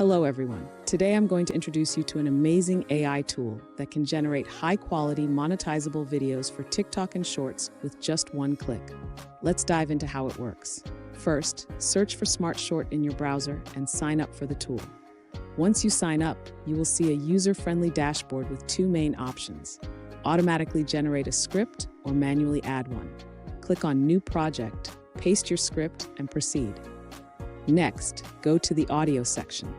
Hello everyone. Today I'm going to introduce you to an amazing AI tool that can generate high-quality monetizable videos for TikTok and Shorts with just one click. Let's dive into how it works. First, search for SmartShort in your browser and sign up for the tool. Once you sign up, you will see a user-friendly dashboard with two main options: automatically generate a script or manually add one. Click on New Project, paste your script, and proceed. Next, go to the audio section.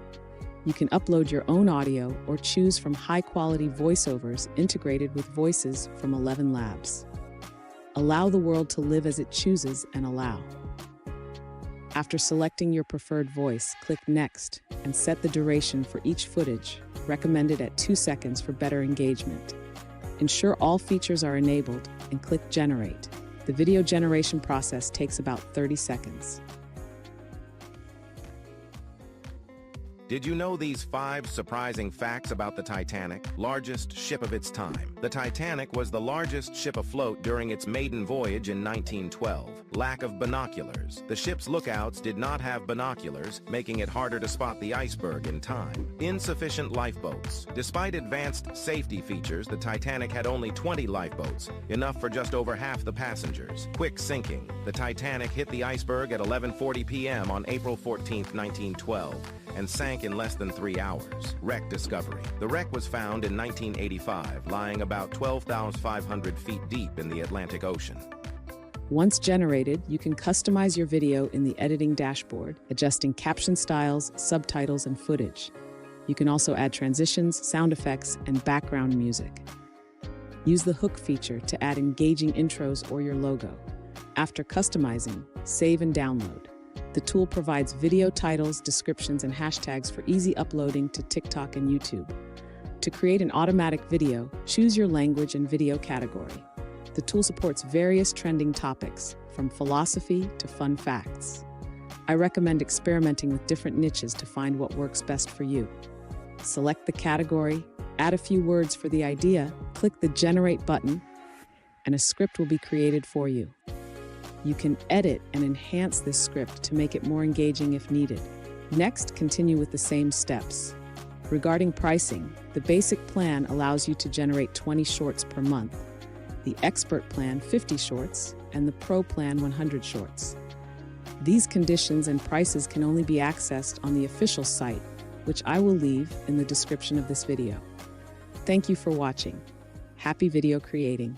You can upload your own audio or choose from high-quality voiceovers integrated with voices from 11 labs. Allow the world to live as it chooses and allow. After selecting your preferred voice, click Next and set the duration for each footage, recommended at 2 seconds for better engagement. Ensure all features are enabled and click Generate. The video generation process takes about 30 seconds. Did you know these 5 surprising facts about the Titanic, largest ship of its time? The Titanic was the largest ship afloat during its maiden voyage in 1912. Lack of binoculars. The ship's lookouts did not have binoculars, making it harder to spot the iceberg in time. Insufficient lifeboats. Despite advanced safety features, the Titanic had only 20 lifeboats, enough for just over half the passengers. Quick sinking. The Titanic hit the iceberg at 11:40 p.m. on April 14, 1912. And sank in less than 3 hours. Wreck discovery. The wreck was found in 1985, lying about 12,500 feet deep in the Atlantic Ocean. Once generated, you can customize your video in the editing dashboard, adjusting caption styles, subtitles, and footage. You can also add transitions, sound effects, and background music. Use the hook feature to add engaging intros or your logo. After customizing, save and download. The tool provides video titles, descriptions, and hashtags for easy uploading to TikTok and YouTube. To create an automatic video, choose your language and video category. The tool supports various trending topics, from philosophy to fun facts. I recommend experimenting with different niches to find what works best for you. Select the category, add a few words for the idea, click the Generate button, and a script will be created for you. You can edit and enhance this script to make it more engaging if needed. Next, continue with the same steps. Regarding pricing, the basic plan allows you to generate 20 shorts per month, the expert plan 50 shorts, and the pro plan 100 shorts. These conditions and prices can only be accessed on the official site, which I will leave in the description of this video. Thank you for watching. Happy video creating.